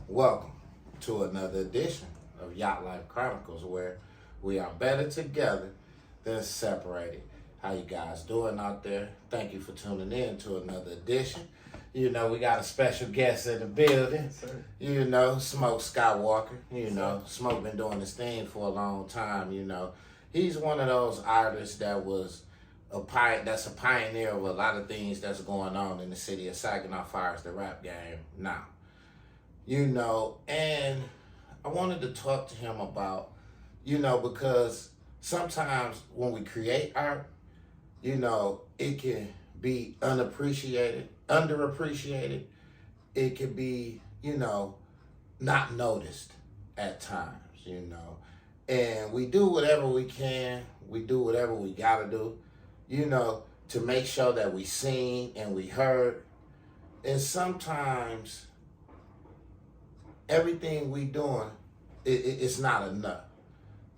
Welcome to another edition of YatlifeChronicles, where we are better together than separated. How you guys doing out there? Thank you for tuning in to another edition. You know, we got a special guest in the building. You know, Smoke Skywalker. You know, Smoke been doing this thing for a long time. You know, he's one of those artists that was that's a pioneer of a lot of things that's going on in the city of Saginaw, far as the rap game now. You know, and I wanted to talk to him about, you know, because sometimes when we create art, you know, it can be unappreciated, underappreciated. It can be, you know, not noticed at times, you know. And we do whatever we can. We do whatever we got to do, you know, to make sure that we seen and we heard. And sometimes everything we doing, it's not enough,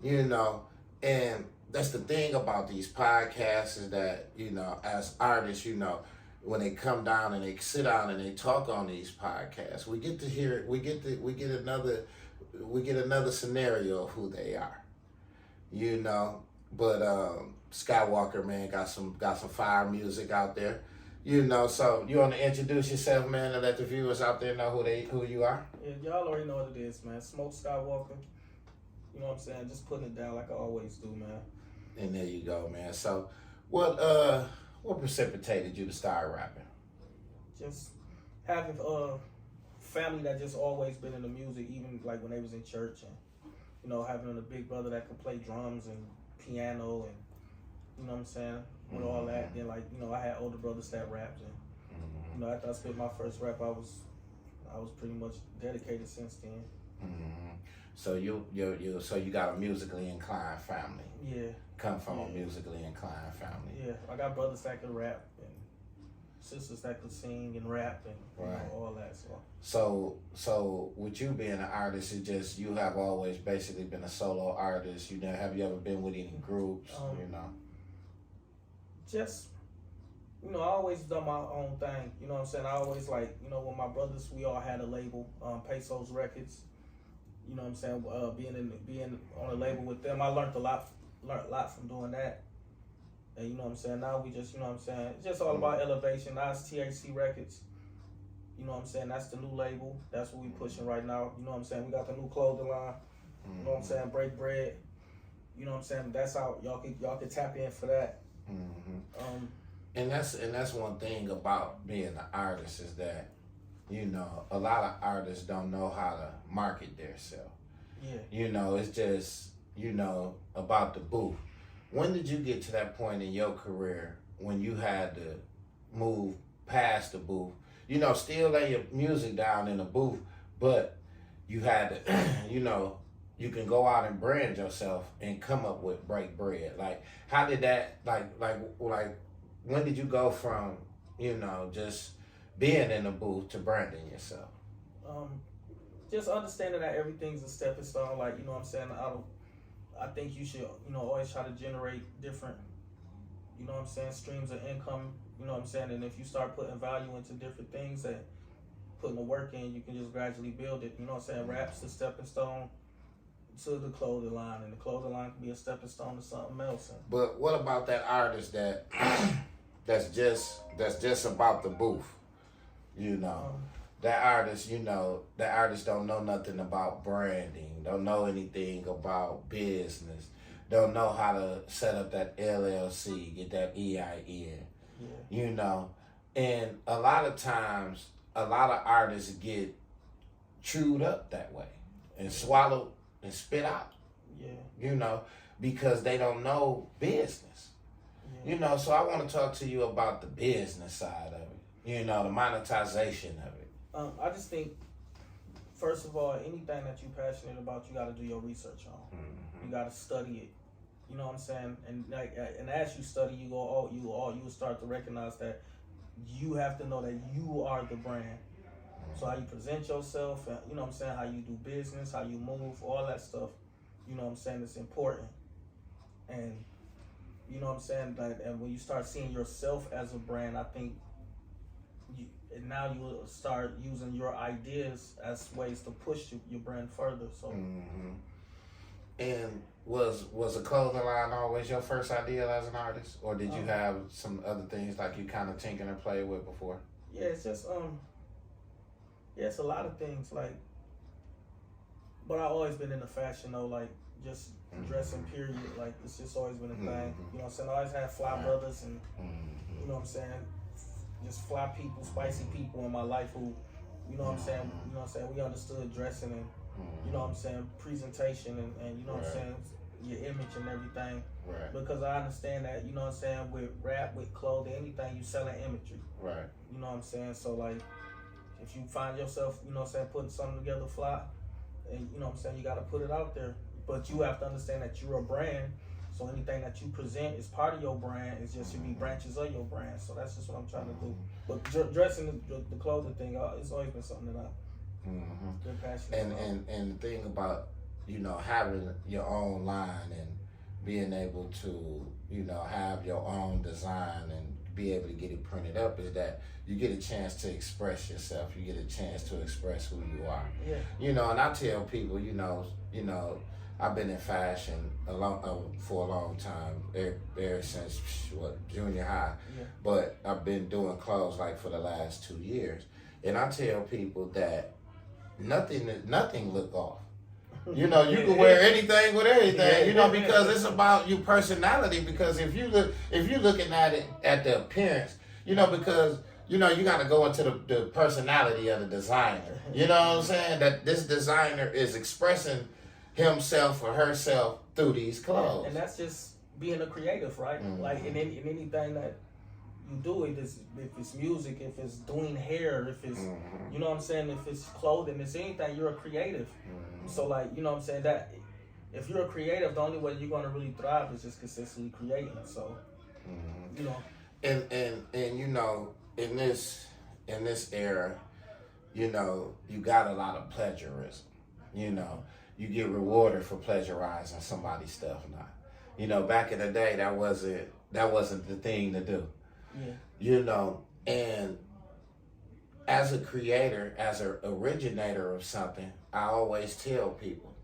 you know. And that's the thing about these podcasts is that, you know, as artists, you know, when they come down and they sit down and they talk on these podcasts, we get to hear, we get another scenario of who they are, you know. But Skywalker, man, got some fire music out there, you know. So you want to introduce yourself, man, and let the viewers out there know who you are? Yeah, y'all already know what it is, man. Smoke Skywalker. You know what I'm saying? Just putting it down like I always do, man. And there you go, man. So what precipitated you to start rapping? Just having family that just always been in the music, even like when they was in church, and you know, having a big brother that could play drums and piano, and you know what I'm saying, with all that. Then like, you know, I had older brothers that rapped, and you know, after I spit my first rap, I was pretty much dedicated since then. So you got a musically inclined family. Yeah. Come from a musically inclined family. Yeah, I got brothers that could rap and sisters that could sing and rap and you know, all that. So with you being an artist, it just, you have always basically been a solo artist. Have you ever been with any groups? You know. Just, you know, I always done my own thing. You know what I'm saying? I always, like, you know, when my brothers, we all had a label, Pesos Records. You know what I'm saying? Being on a label with them, I learned a lot from doing that. And you know what I'm saying? Now we just, you know what I'm saying? It's just all about elevation. Now it's THC Records. You know what I'm saying? That's the new label. That's what we pushing right now. You know what I'm saying? We got the new clothing line. You know what I'm saying? Break Bread. You know what I'm saying? That's how y'all can tap in for that. And that's one thing about being an artist is that, you know, a lot of artists don't know how to market themselves. Yeah. You know, it's just, you know, about the booth. When did you get to that point in your career when you had to move past the booth? You know, still lay your music down in the booth, but you had to, you know, you can go out and brand yourself and come up with Break Bread. Like, how did that, like, when did you go from, you know, just being in the booth to branding yourself? Just understanding that everything's a stepping stone. Like, you know what I'm saying? I think you should, you know, always try to generate different, you know what I'm saying, streams of income. You know what I'm saying? And if you start putting value into different things and putting the work in, you can just gradually build it. You know what I'm saying? Rap's a stepping stone to the clothing line, and the clothing line can be a stepping stone to something else. But what about that artist that's just about the booth? You know, that artist don't know nothing about branding, don't know anything about business, don't know how to set up that LLC, get that EIN, you know. And a lot of times, a lot of artists get chewed up that way and swallowed and spit out, you know, because they don't know business. You know, so I want to talk to you about the business side of it, you know, the monetization of it. I just think, first of all, anything that you're passionate about, you got to do your research on. You got to study it. You know what I'm saying? And like, and as you study, you will start to recognize that you have to know that you are the brand. So how you present yourself, and you know what I'm saying, how you do business, how you move, all that stuff, you know what I'm saying, it's important. And you know what I'm saying, and when you start seeing yourself as a brand, I think and now you will start using your ideas as ways to push your brand further. So. Mm-hmm. And was a clothing line always your first idea as an artist, or did you have some other things like you kind of tinker and play with before? Yeah, it's just yeah, it's a lot of things like, but I always been into fashion though, like just dressing period. Like it's just always been a thing. You know what I'm saying? I always had fly brothers and you know what I'm saying, just fly people, spicy people in my life who, you know what I'm saying, we understood dressing and you know what I'm saying, presentation and you know what I'm saying, your image and everything. Right. Because I understand that, you know what I'm saying, with rap, with clothing, anything, you selling imagery. Right. You know what I'm saying? So like if you find yourself, you know what I'm saying, putting something together fly, and you know what I'm saying, you gotta put it out there. But you have to understand that you're a brand. So anything that you present is part of your brand. It's just should be branches of your brand. So that's just what I'm trying to do. But dressing the clothing thing, it's always been something that I've been passionate about. And the thing about, you know, having your own line and being able to, you know, have your own design and be able to get it printed up is that you get a chance to express yourself. You get a chance to express who you are. Yeah. You know, and I tell people, you know, I've been in fashion for a long time, ever since junior high. Yeah. But I've been doing clothes like for the last 2 years, and I tell people that nothing look off. You know, you can wear anything with anything. You know, because it's about your personality. Because if you're looking at it at the appearance, you know, because you know you got to go into the personality of the designer. You know what I'm saying? That this designer is expressing himself or herself through these clothes. And that's just being a creative, right? Like in anything that you do, if it's music, if it's doing hair, if it's you know what I'm saying, if it's clothing, it's anything, you're a creative. So like, you know what I'm saying, that if you're a creative, the only way you're gonna really thrive is just consistently creating. So you know. And you know, in this era, you know, you got a lot of plagiarism. You know, you get rewarded for plagiarizing somebody's stuff now. You know, back in the day, that wasn't the thing to do. Yeah. You know, and as a creator, as an originator of something, I always tell people,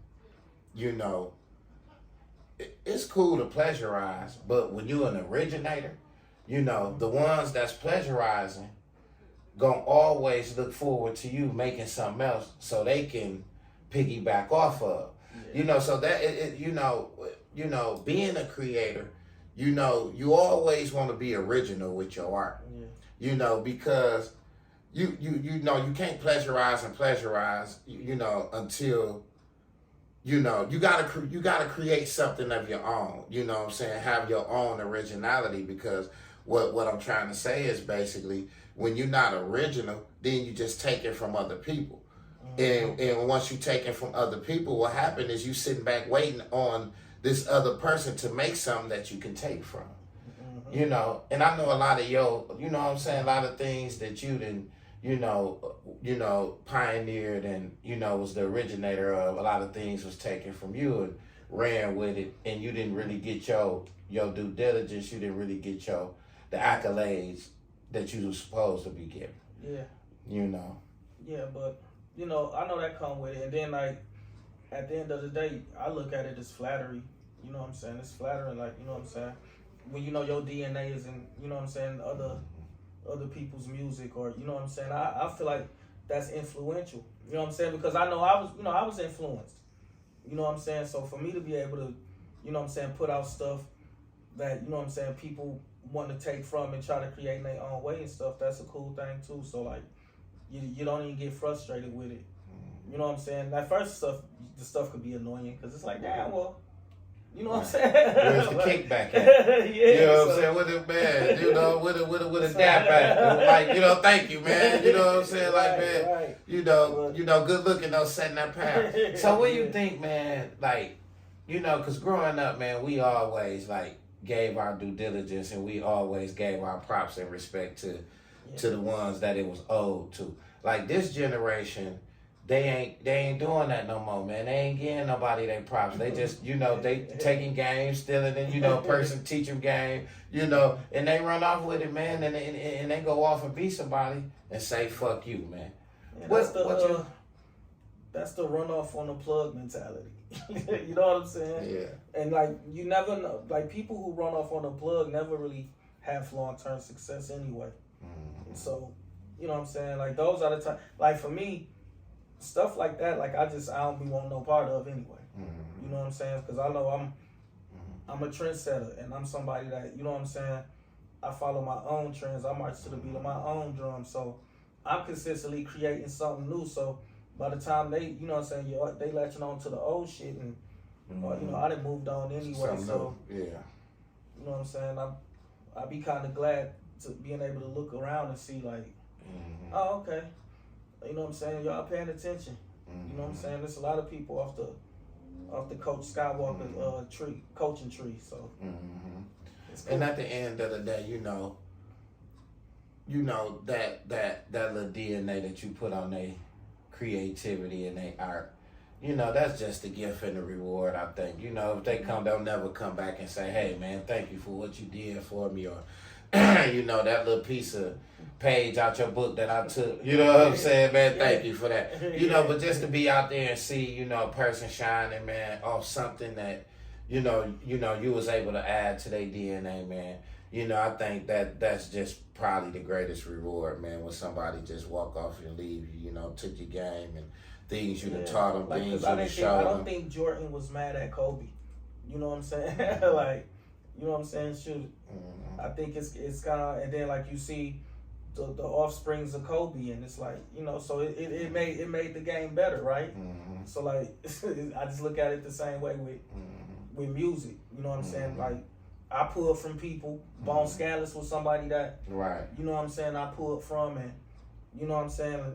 you know, it's cool to plagiarize, but when you're an originator, you know, the ones that's plagiarizing gonna always look forward to you making something else so they can piggyback off of. Yeah. You know, so that you know, being a creator, you know, you always want to be original with your art. Yeah. You know, because you know you can't plagiarize, you know, until you know you gotta create something of your own. You know what I'm saying? Have your own originality, because what I'm trying to say is basically when you're not original, then you just take it from other people. And once you take it from other people, what happens is you sitting back waiting on this other person to make something that you can take from. You know, and I know a lot of you know what I'm saying, a lot of things that you didn't, you know, pioneered and, you know, was the originator of. A lot of things was taken from you and ran with it, and you didn't really get your due diligence. You didn't really get the accolades that you were supposed to be getting. Yeah. You know. Yeah, but you know, I know that come with it, and then like at the end of the day, I look at it as flattery. You know what I'm saying? It's flattering, like, you know what I'm saying? When you know your DNA is in, you know what I'm saying, other people's music, or you know what I'm saying? I feel like that's influential. You know what I'm saying? Because I know I was influenced. You know what I'm saying? So for me to be able to, you know what I'm saying, put out stuff that, you know what I'm saying, people want to take from and try to create in their own way and stuff, that's a cool thing too. So like you don't even get frustrated with it. You know what I'm saying? At first the stuff could be annoying because it's like, damn, well, you know what I'm saying? Where's the kickback at? Yeah, you know what I'm saying? With a man, you know, with a dap back. Like, you know, thank you, man. You know what I'm saying? Like, man, right. you know, good looking, though, setting that path. So what do you think, man, like, you know, because growing up, man, we always, like, gave our due diligence and we always gave our props and respect to the ones that it was owed to. Like, this generation, they ain't doing that no more, man. They ain't getting nobody their props. They just, they taking games, stealing it, a person teach them game, and they run off with it, man, and they go off and beat somebody and say, fuck you, man. Yeah, that's the runoff on the plug mentality. You know what I'm saying? Yeah. And like, you never know, like people who run off on the plug never really have long-term success anyway. Mm-hmm. So, you know what I'm saying? Like those are the time, like for me, stuff like that, like I don't be wanting no part of anyway. Mm-hmm. You know what I'm saying? Because I know I'm a trendsetter, and I'm somebody that, you know what I'm saying, I follow my own trends. I march to the beat of my own drum. So I'm consistently creating something new. So by the time they, you know what I'm saying, they latching on to the old shit, and I done moved on anyway. Something so new. Yeah. You know what I'm saying? I be kind of glad to being able to look around and see like, oh, okay. You know what I'm saying? Y'all paying attention. You know what I'm saying? There's a lot of people off the Coach Skywalker coaching tree. So cool. And at the end of the day, that little DNA that you put on their creativity and their art, that's just the gift and the reward, I think. If they come, they'll never come back and say, hey man, thank you for what you did for me, or that little piece of page out your book that I took, you know what I'm saying, man, thank you for that. But just to be out there and see, a person shining, man, off something that, you was able to add to their DNA, man. I think that's just probably the greatest reward, man, when somebody just walk off and leave you, took your game and things you done taught them, like, things you done showed them. I don't think Jordan was mad at Kobe. You know what I'm saying? Like, you know what I'm saying? Shoot. I think it's kind of, and then like you see the offsprings of Kobe, and it's like, so it made the game better, right? So like, I just look at it the same way with music. You know what I'm saying? Like, I pulled from people. Bone Scandalous was somebody that, right? You know what I'm saying? I pulled from, and you know what I'm saying?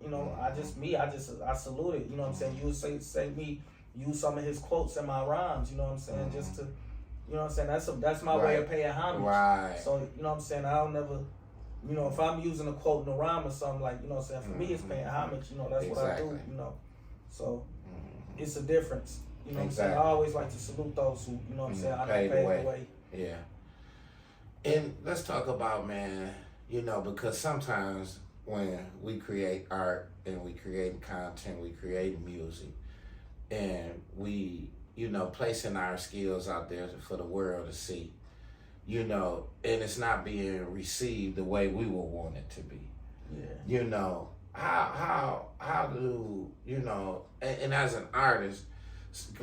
I salute it. You know what I'm saying? You would say me, use some of his quotes in my rhymes. You know what I'm saying? Just to, you know what I'm saying? That's my way of paying homage. Right. So, you know what I'm saying? I don't never, if I'm using a quote in a rhyme or something, like, you know what I'm saying? For me, it's paying homage. That's what I do. So it's a difference. You know what I'm saying? I always like to salute those who, you know what I'm saying, I paved the way. Yeah. And let's talk about, man, because sometimes when we create art and we create content, we create music, and we, placing our skills out there for the world to see, and it's not being received the way we would want it to be. Yeah. How do, and as an artist,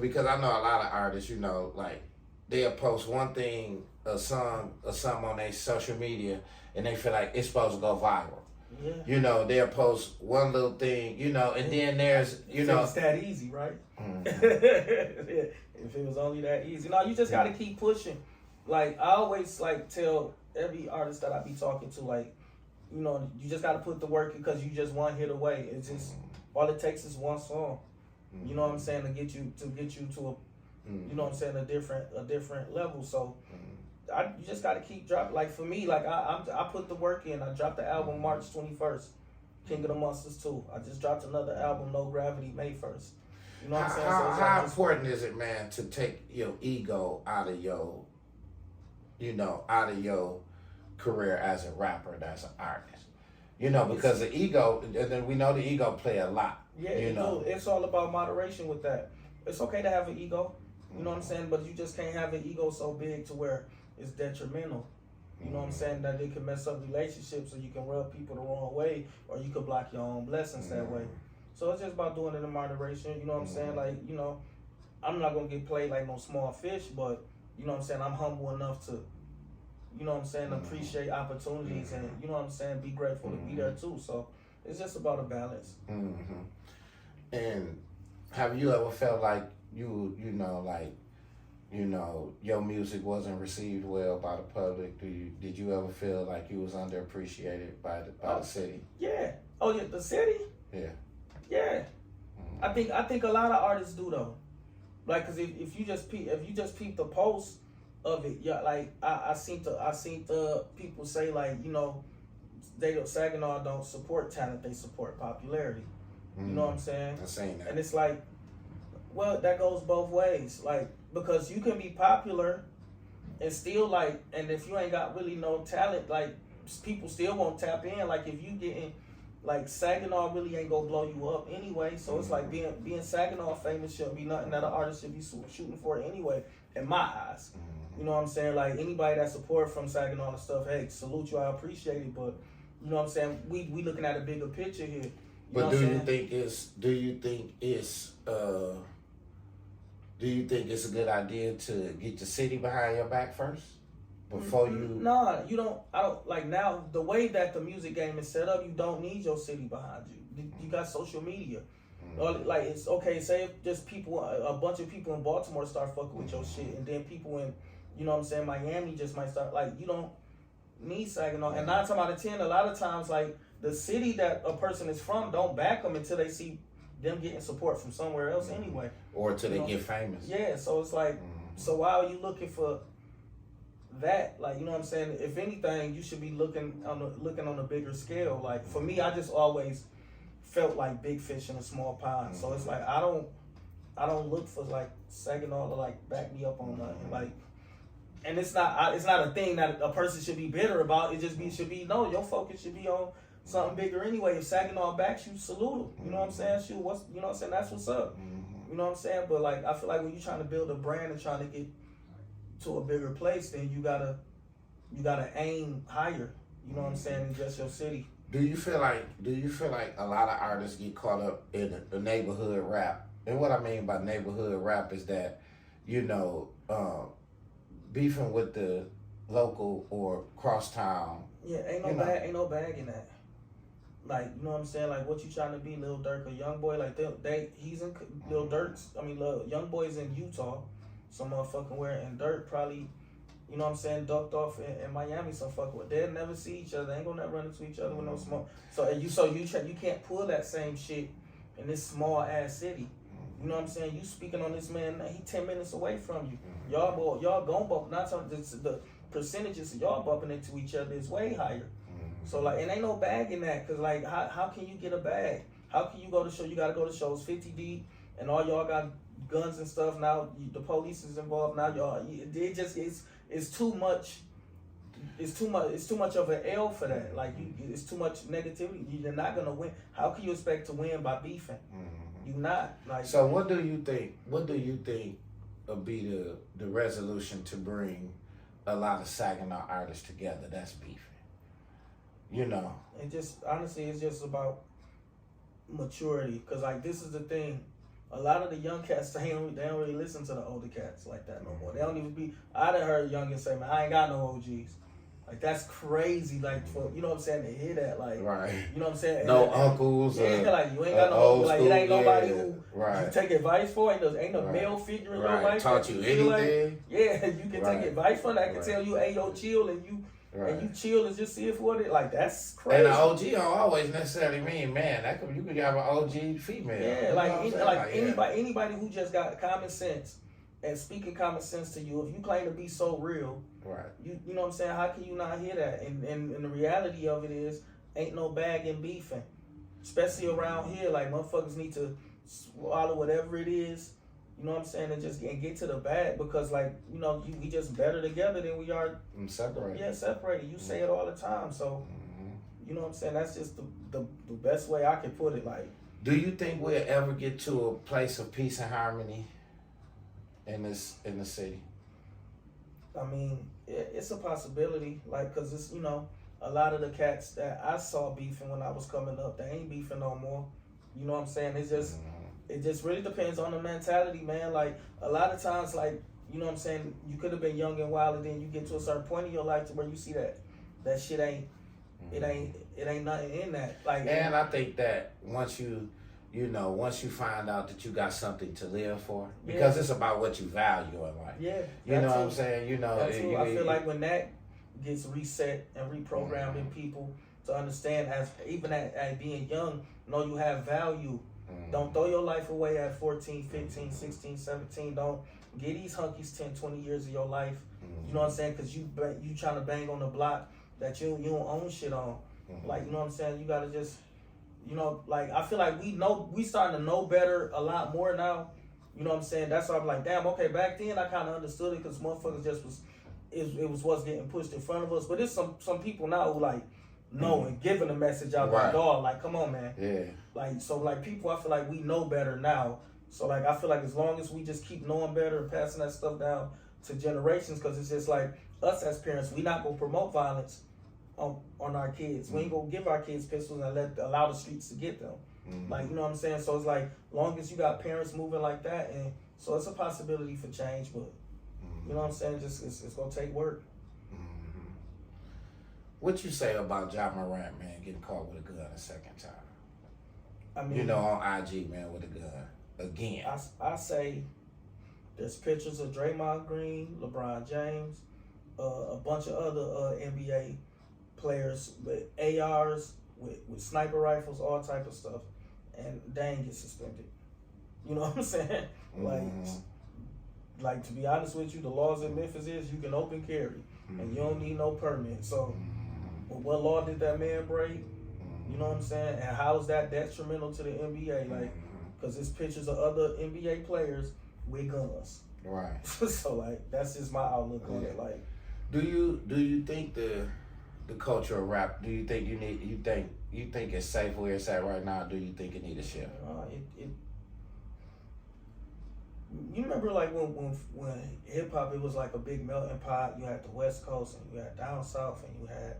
because I know a lot of artists, like they'll post one thing, a song or something on their social media, and they feel like it's supposed to go viral. Yeah. They'll post one little thing, and then there's, it's that easy, right? If it was only that easy. No, you just got to keep pushing. Like, I always, tell every artist that I be talking to, like, you just got to put the work, because you just one hit away. It's just, all it takes is one song. You know what I'm saying, to get you to a, you know what I'm saying, a different level. So you just got to keep dropping. Like for me, like I put the work in. I dropped the album March 21st, King of the Monsters 2. I just dropped another album, No Gravity, May 1st. You know what I'm saying? How important is it, man, to take your ego out of your career as a rapper and as an artist? Because the ego, and then we know the ego play a lot. Yeah, it's all about moderation with that. It's okay to have an ego, you know what I'm saying, but you just can't have an ego so big to where it's detrimental. You know what I'm saying, that it can mess up relationships, or you can rub people the wrong way, or you could block your own blessings that way. So it's just about doing it in moderation. You know what I'm saying? Like, I'm not gonna get played like no small fish, but you know what I'm saying, I'm humble enough to, you know what I'm saying, appreciate opportunities, and you know what I'm saying, be grateful to be there too. So it's just about a balance. And have you ever felt like your music wasn't received well by the public? Did you ever feel like you was underappreciated by the city? Yeah. Oh yeah, the city? Yeah. Yeah. I think a lot of artists do though. Like, cause if you just peep the post of it, yeah, like I seen the people say, like, Saginaw don't support talent, they support popularity. You know what I'm saying? I seen that. And it's like, well, that goes both ways. Like, because you can be popular and still like, and if you ain't got really no talent, like people still won't tap in. Like if you getting like Saginaw really ain't gonna blow you up anyway. So it's like being Saginaw famous shouldn't be nothing that an artist should be shooting for anyway, in my eyes. You know what I'm saying? Like anybody that support from Saginaw and stuff, hey, salute you, I appreciate it. But you know what I'm saying? We looking at a bigger picture here. But do you think it's a good idea to get the city behind your back first before you? Nah, you don't. I don't like now the way that the music game is set up. You don't need your city behind you. You got social media. Like it's okay. Say if just people, a bunch of people in Baltimore start fucking with your shit, and then people in, you know what I'm saying, Miami just might start. Like you don't need Saginaw. And 9 times out of 10, a lot of times like the city that a person is from don't back them until they see them getting support from somewhere else anyway. Or until they get famous. Yeah, so it's like, so why are you looking for that? Like, you know what I'm saying? If anything, you should be looking on a bigger scale. Like for me, I just always felt like big fish in a small pond. So it's like I don't look for like Saginaw to like back me up on nothing. Like, and it's not a thing that a person should be bitter about. It just should be no. Your focus should be on something bigger anyway. If Saginaw backs you, salute them. You know what I'm saying? Shoot, you know what I'm saying? That's what's up. You know what I'm saying? But like, I feel like when you're trying to build a brand and trying to get to a bigger place, then you gotta aim higher. You know what I'm saying? Than just your city. Do you feel like a lot of artists get caught up in the neighborhood rap? And what I mean by neighborhood rap is that, you know, beefing with the local or crosstown. Yeah, ain't no bag in that. Like, you know what I'm saying? Like, what you trying to be, Lil Durk or Young Boy? Like, he's in Lil Durk's. I mean, Young Boy's in Utah, some motherfucking where, and Durk probably, you know what I'm saying, ducked off in Miami, some fucking where. They'll never see each other. They ain't gonna never run into each other with no smoke. So you can't pull that same shit in this small ass city. You know what I'm saying? You speaking on this man, he 10 minutes away from you. Y'all gon' bump. Not something. The percentages of y'all bumping into each other is way higher. So like, and ain't no bag in that, cause like, how can you get a bag? How can you go to show? You gotta go to shows 50 deep, and all y'all got guns and stuff. Now the police is involved. Now y'all, it just it's too much. It's too much of an L for that. Like it's too much negativity. You're not gonna win. How can you expect to win by beefing? You not like. So what do you think? What do you think will be the resolution to bring a lot of Saginaw artists together? That's beefing. You know. And just honestly, it's just about maturity. Cause like this is the thing. A lot of the young cats, they don't really listen to the older cats like that no more. They don't even be. I done heard youngins say, "Man, I ain't got no OGs." Like that's crazy. Like for you know what I'm saying, to hear that. Like right. You know what I'm saying. No uncles. Yeah, like you ain't got no uncles. Like it ain't nobody who you take advice for. Ain't a male figure in your life taught you anything. Like, yeah, you can take advice from. That can tell you, "Hey, yo, chill," and you. And you chill and just see it for it. Like that's crazy. And an OG don't always necessarily mean man. You could have an OG female. Yeah, anybody who just got common sense and speaking common sense to you. If you claim to be so real, right? You know what I'm saying? How can you not hear that? And the reality of it is, ain't no bag in beefing, especially around here. Like motherfuckers need to swallow whatever it is. You know what I'm saying? And just get to the bag because, like, you know, we just better together than we are separated. Yeah, separated. You say it all the time. So, you know what I'm saying? That's just the best way I can put it. Like, do you think we'll ever get to a place of peace and harmony in the city? I mean, it's a possibility. Like, cause it's, you know, a lot of the cats that I saw beefing when I was coming up, they ain't beefing no more. You know what I'm saying? It's just. It just really depends on the mentality, man. Like, a lot of times, like, you know what I'm saying, you could have been young and wild, and then you get to a certain point in your life to where you see that shit ain't, it ain't nothing in that. Like, and I think that once you find out that you got something to live for, because it's about what you value in life. Yeah. You know what I'm saying? You know, I feel like when that gets reset and reprogrammed in people to understand, as being young, know you have value. Don't throw your life away at 14, 15, 16, 17. Don't get these hunkies 10, 20 years of your life. You know what I'm saying? Because you trying to bang on the block that you don't own shit on. Like, you know what I'm saying? You got to just You know, like I feel like we starting to know better a lot more now. You know what I'm saying? That's why I'm like, damn, okay, back then I kind of understood it because motherfuckers just was, it was what's getting pushed in front of us. But there's some people now who like know and giving a message out like, dog, like, come on, man. Yeah. Like, so like people, I feel like we know better now. So like, I feel like as long as we just keep knowing better and passing that stuff down to generations, because it's just like us as parents, we not gonna promote violence on our kids. We ain't gonna give our kids pistols and allow the streets to get them. Like, you know what I'm saying? So it's like, long as you got parents moving like that, and so it's a possibility for change, but you know what I'm saying? Just it's gonna take work. What you say about Ja Morant, man, getting caught with a gun a second time? I mean, You know, on IG, man, with a gun again. I say there's pictures of Draymond Green, LeBron James, a bunch of other NBA players with ARs, with sniper rifles, all type of stuff, and they ain't get suspended. You know what I'm saying? Like to be honest with you, the laws in Memphis is you can open carry, and you don't need no permit. So, what law did that man break? You know what I'm saying? And how is that detrimental to the NBA? Like, because there's pictures of other NBA players with guns. Right. So like, that's just my outlook on it. Like, do you think the culture of rap? Do you think you think it's safe where it's at right now? Or do you think it need a shift? You remember like when hip hop, it was like a big melting pot. You had the West Coast and you had down south, and you had,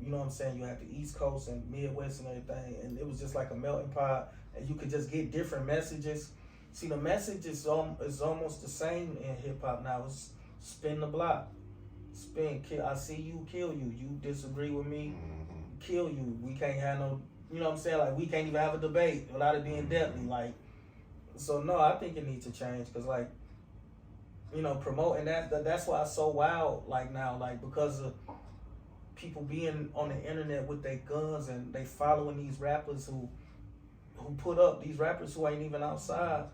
you know what I'm saying, you had the East Coast and Midwest and everything, and it was just like a melting pot, and you could just get different messages. See, the message is almost the same in hip hop now. It's spin the block, spin, kill. I see you, kill you. You disagree with me, kill you. We can't have no, you know what I'm saying? Like, we can't even have a debate without it being deadly. Like, so no, I think it needs to change, because like, you know, promoting that's why it's so wild. Like now, like, because of people being on the internet with their guns, and they following these rappers who put up these rappers who ain't even outside.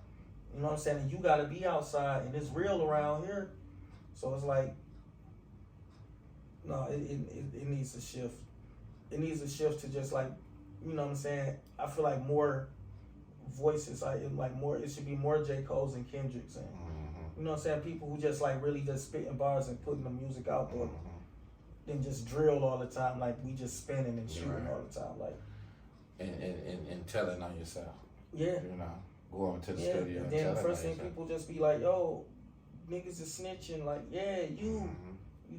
You know what I'm saying? And you gotta be outside, and it's real around here. So it's like, no, it needs a shift. It needs a shift to just like, you know what I'm saying? I feel like more voices, it should be more J. Cole's and Kendrick's, and you know what I'm saying? People who just like really just spitting bars and putting the music out there, than just drill all the time, like we just spinning and shooting all the time, like. And telling on yourself. Yeah. You know, going to the studio. And then the first thing people just be like, yo, niggas is snitching. Like, yeah, you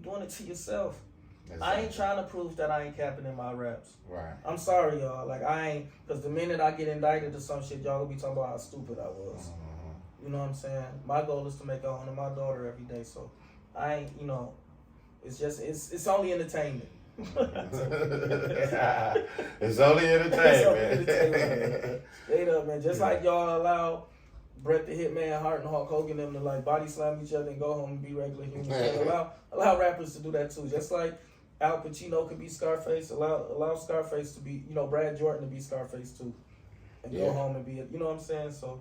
doing it to yourself. Exactly. I ain't trying to prove that I ain't capping in my raps. Right. I'm sorry, y'all. Like, I ain't, because the minute I get indicted or some shit, y'all gonna be talking about how stupid I was. You know what I'm saying? My goal is to make a home to my daughter every day. So I ain't, you know, it's just, it's only entertainment. It's only entertainment. Straight up, man. Just like y'all allow Bret the Hitman Hart and Hulk Hogan them to like body slam each other and go home and be regular humans. Allow rappers to do that too. Just like Al Pacino could be Scarface, allow Scarface to be, you know, Brad Jordan to be Scarface too, and go home and be, you know what I'm saying? So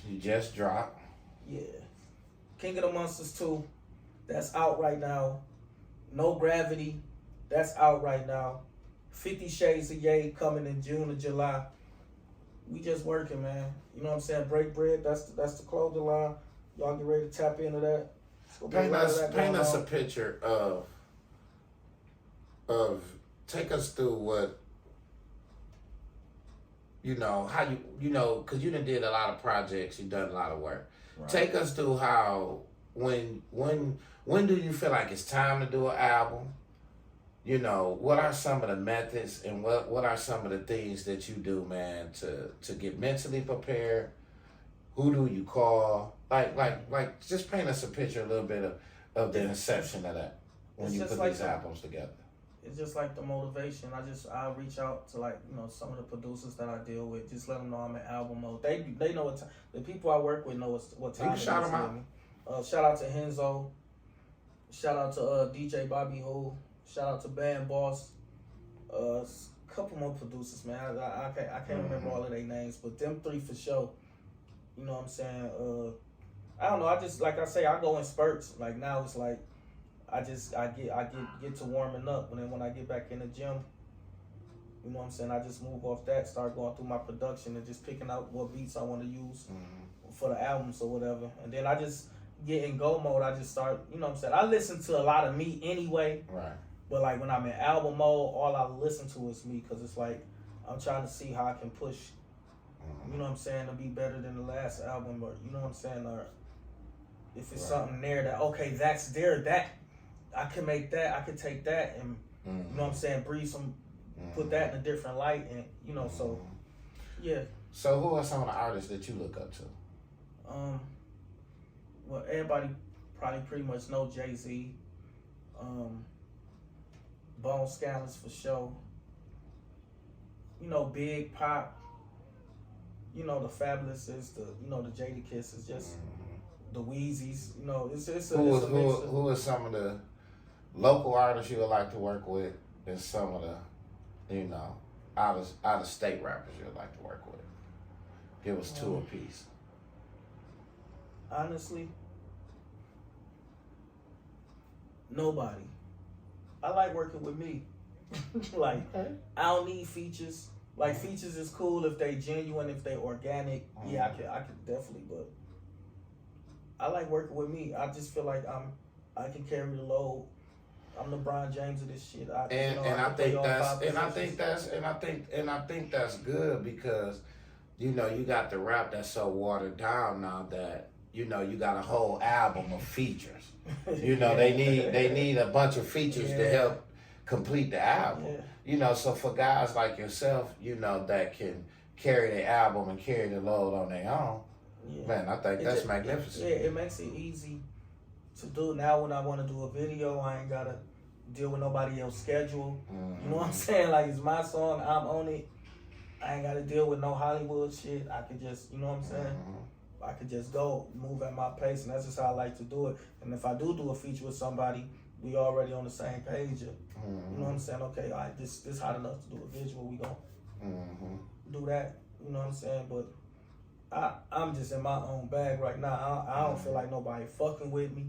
you just dropped. Yeah. King of the Monsters 2, that's out right now. No Gravity, that's out right now. 50 Shades of Ye coming in June or July. We just working, man. You know what I'm saying? Break Bread, that's the clothing line. Y'all get ready to tap into that. Paint us a picture of take us through what, you know, how you know, because you done did a lot of projects, you done a lot of work. Right. Take us through how, when do you feel like it's time to do an album? You know, what are some of the methods, and what are some of the things that you do, man, to get mentally prepared? Who do you call? Like just paint us a picture a little bit of the inception of that when you put these albums together. It's just like the motivation. I reach out to, like, you know, some of the producers that I deal with. Just let them know I'm in album mode. They know what the people I work with know what time. You shout them out. Shout out to Henzo. Shout out to DJ Bobby Ho. Shout out to Band Boss. A couple more producers, man. I can't remember all of their names, but them three for sure. You know what I'm saying? I don't know. I just, like I say, I go in spurts. Like now it's like I get to warming up, and then when I get back in the gym, you know what I'm saying, I just move off that, start going through my production and just picking out what beats I want to use for the albums or whatever. And then I just get in go mode. I just start, you know what I'm saying, I listen to a lot of me anyway. Right. But like when I'm in album mode, all I listen to is me, because it's like I'm trying to see how I can push, you know what I'm saying, to be better than the last album, or you know what I'm saying, or if it's something there that, okay, that's there, that I can make that, I can take that and you know what I'm saying, breathe some, put that in a different light, and you know, so yeah. So who are some of the artists that you look up to? Well, everybody probably pretty much know Jay-Z, Bone Scandalous for sure. You know, Big Pop. You know, the Fabulouses, the Jada Kisses, just the Wheezies. You know, it's a mix of, who are some of the local artists you would like to work with, and some of the, you know, out of state rappers you would like to work with? Give us two apiece. Honestly, nobody. I like working with me. Like, I don't need features. Like, features is cool if they genuine, if they organic. Yeah, I could definitely, but I like working with me. I just feel like I can carry the load. I'm LeBron James of this shit. I think that's good, because you know you got the rap that's so watered down now that you know you got a whole album of features. You know they need a bunch of features to help complete the album. Yeah. You know, so for guys like yourself, you know, that can carry the album and carry the load on their own, man, I think that's magnificent. It makes it easy to do. Now when I want to do a video, I ain't gotta deal with nobody else's schedule. You know what I'm saying? Like, it's my song, I'm on it. I ain't gotta deal with no Hollywood shit. I could just, you know what I'm saying? I could just go, move at my pace, and that's just how I like to do it. And if I do a feature with somebody, we already on the same page. You know what I'm saying? Okay, all right, this hot enough to do a visual. We gon' do that. You know what I'm saying? But I'm just in my own bag right now. I don't feel like nobody fucking with me.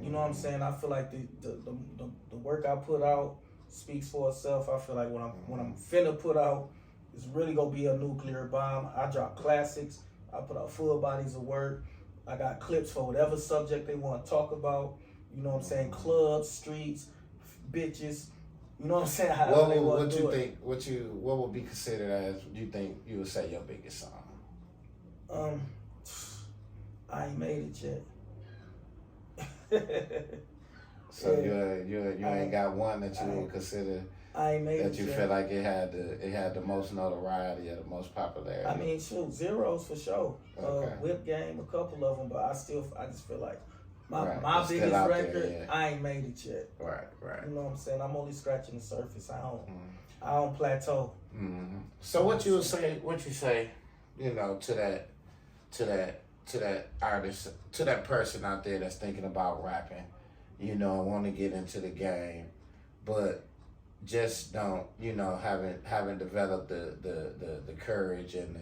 You know what I'm saying? I feel like the work I put out speaks for itself. I feel like when I'm finna put out, it's really gonna be a nuclear bomb. I drop classics. I put out full bodies of work. I got clips for whatever subject they want to talk about. You know what I'm saying? Clubs, streets, bitches. You know what I'm saying? What would be considered as, you think you would say, your biggest song? I ain't made it yet. So you ain't got one that you would consider I ain't made that it you yet. feel like it had the most notoriety or the most popularity? I mean, shoot, Zeros for sure. Okay. Whip Game, a couple of them, but I just feel like my It's biggest still out record, there, yeah. I ain't made it yet. Right. You know what I'm saying? I'm only scratching the surface. I don't plateau. So what you say, you know, to that artist, to that person out there that's thinking about rapping, you know, want to get into the game, but just don't, you know, haven't developed the courage and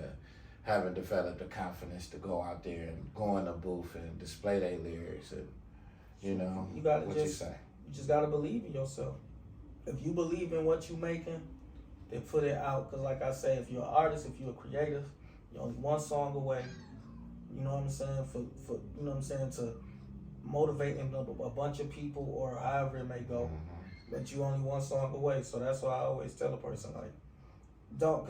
haven't developed the confidence to go out there and go in the booth and display their lyrics, and you know, you gotta you say? You just gotta believe in yourself. If you believe in what you're making, then put it out. Cause like I say, if you're an artist, if you're a creative, you're only one song away. You know what I'm saying? For you know what I'm saying, to motivating a bunch of people or however it may go. But you only one song away. So that's why I always tell a person, like, don't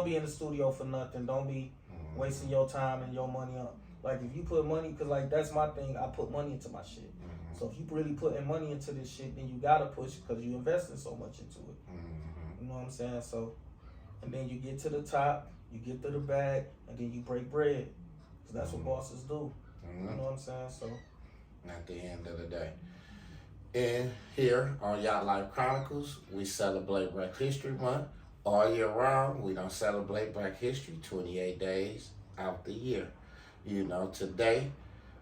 be in the studio for nothing. Don't be wasting your time and your money up. Like, if you put money, cause like that's my thing, I put money into my shit. So if you really putting money into this shit, then you gotta push it, cause you investing so much into it. You know what I'm saying? So, and then you get to the top, you get to the bag, and then you break bread. Cause that's what bosses do. You know what I'm saying? So, at the end of the day. And here on Yacht Life Chronicles, we celebrate Black History Month all year round. We don't celebrate Black History 28 days out the year. You know, today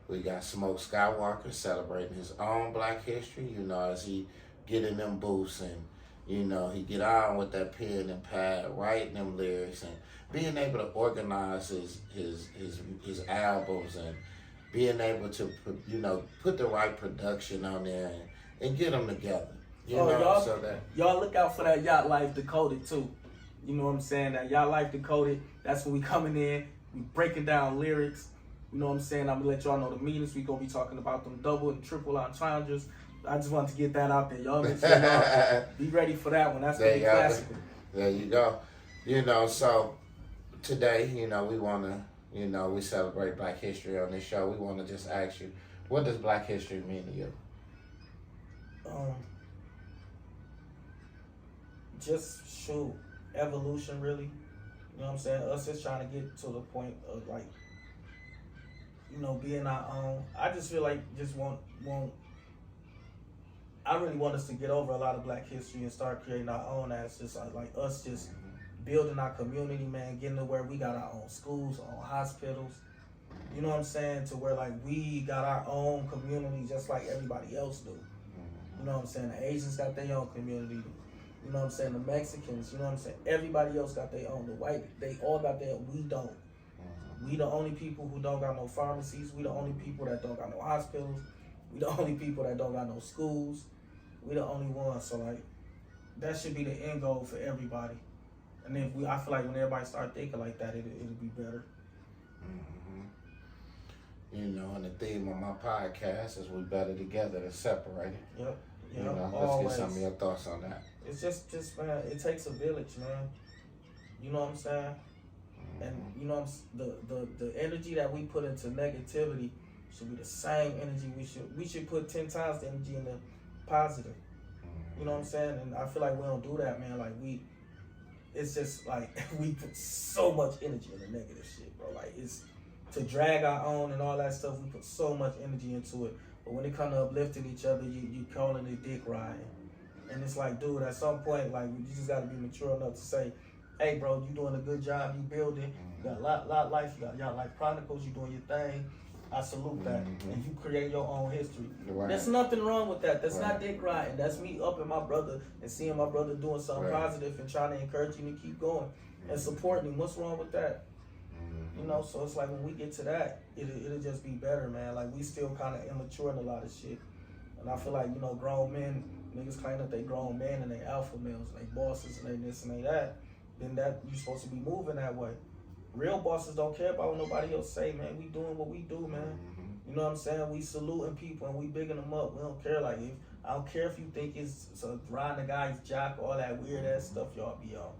we got Smoke Skywalker celebrating his own Black History, you know, as he get in them booths and, you know, he get on with that pen and pad, writing them lyrics and being able to organize his albums and being able to, you know, put the right production on there and and get them together. You Oh, know, y'all, so that y'all look out for that Yacht Life Decoded too. You know what I'm saying? That Yacht Life Decoded, that's when we coming in, we breaking down lyrics. You know what I'm saying? I'm gonna let y'all know the meanings. We gonna be talking about them double and triple entendres. I just wanted to get that out there. Y'all make sure y'all be ready for that one. That's gonna be classic. There you go. You know, so today, you know, we wanna, you know, we celebrate Black History on this show. We wanna just ask you, what does Black History mean to you? Just shoot, evolution really. You know what I'm saying? Us just trying to get to the point of like, you know, being our own. I just feel like I really want us to get over a lot of Black history and start creating our own as just like us just building our community, man, getting to where we got our own schools, our own hospitals. You know what I'm saying? To where like we got our own community just like everybody else do. You know what I'm saying? The Asians got their own community. You know what I'm saying? The Mexicans, you know what I'm saying? Everybody else got their own. The white, they all got their own. We don't. We the only people who don't got no pharmacies. We the only people that don't got no hospitals. We the only people that don't got no schools. We the only ones. So like, that should be the end goal for everybody. And if I feel like when everybody start thinking like that, it'll be better. You know, and the theme of my podcast is we better together than separated. Yep. You know, always. let's get some of your thoughts on that. It's just man, it takes a village, man. You know what I'm saying? And you know, the energy that we put into negativity should be the same energy we should put 10 times the energy in the positive. You know what I'm saying? And I feel like we don't do that, man. Like it's just like we put so much energy in the negative shit, bro. Like it's to drag our own and all that stuff. We put so much energy into it. But when it comes to uplifting each other, you calling it dick riding. And it's like, dude, at some point, like, you just got to be mature enough to say, hey, bro, you doing a good job, you building, you got a lot life, you got YatlifeChronicles, you doing your thing. I salute that. And you create your own history. Right. There's nothing wrong with that. That's not dick riding. That's me upping my brother and seeing my brother doing something positive and trying to encourage him to keep going and supporting him. What's wrong with that? You know, so it's like when we get to that, it'll just be better, man. Like, we still kind of immature in a lot of shit. And I feel like, you know, grown men, niggas claim that they grown men and they alpha males, and they bosses and they this and they that. Then that you supposed to be moving that way. Real bosses don't care about what nobody else say, man. We doing what we do, man. You know what I'm saying? We saluting people and we bigging them up. We don't care. Like, I don't care if you think it's riding the guy's jock, all that weird ass stuff y'all be on.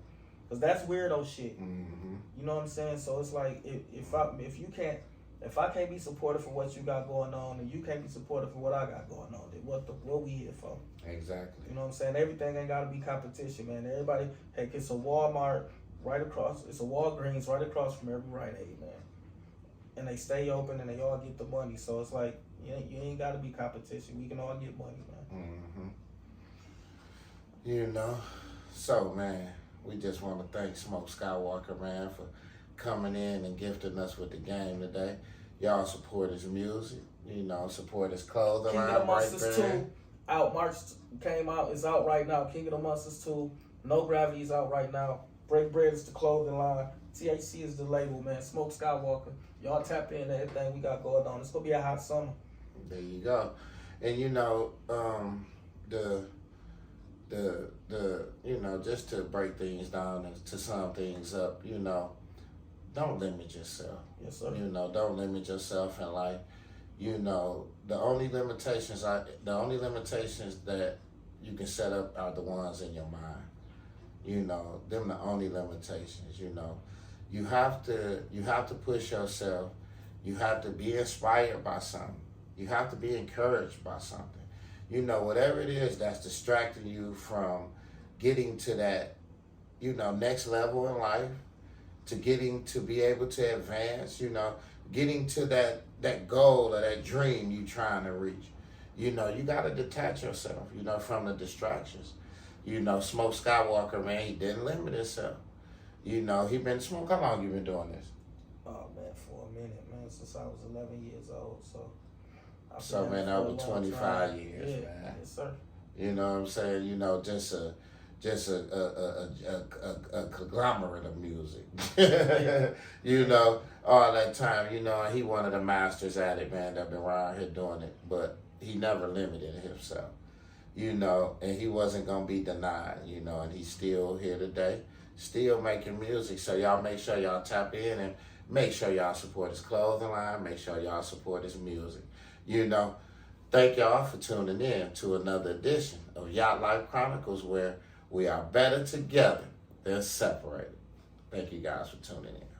Cause that's weirdo shit. You know what I'm saying? So it's like if I can't be supportive for what you got going on, and you can't be supportive for what I got going on, then what we here for? Exactly. You know what I'm saying? Everything ain't gotta be competition, man. Everybody, heck, it's a Walmart right across, it's a Walgreens right across from every Rite Aid, man. And they stay open and they all get the money. So it's like you ain't gotta be competition. We can all get money, man. You know, so man, we just want to thank Smoke Skywalker, man, for coming in and gifting us with the game today. Y'all support his music, you know, support his clothing line. King of the Monsters 2 out, March came out, is out right now. King of the Monsters 2, No Gravity is out right now. Break Bread is the clothing line. THC is the label, man. Smoke Skywalker. Y'all tap in everything we got going on. It's gonna be a hot summer. There you go. And you know, you know, just to break things down and to sum things up, you know, don't limit yourself. Yes, sir. You know, don't limit yourself in life. You know, the only limitations that you can set up are the ones in your mind. You know, them the only limitations. You know, you have to push yourself. You have to be inspired by something. You have to be encouraged by something. You know, whatever it is that's distracting you from getting to that, you know, next level in life, to getting to be able to advance, you know, getting to that goal or that dream you trying to reach. You know, you got to detach yourself, you know, from the distractions. You know, Smoke Skywalker, man, he didn't limit himself. You know, he been Smoke. How long you been doing this? Oh, man, for a minute, man, since I was 11 years old, so. So, man, over 25 years, yeah, man. Yes, sir. You know what I'm saying? You know, just a conglomerate of music. You know, all that time, you know, he one of the masters at it, man, that been around here doing it, but he never limited himself. you know, and he wasn't going to be denied, you know, and he's still here today, still making music. So y'all make sure y'all tap in and make sure y'all support his clothing line. Make sure y'all support his music, you know. Thank y'all for tuning in to another edition of Yacht Life Chronicles, where we are better together than separated. Thank you guys for tuning in.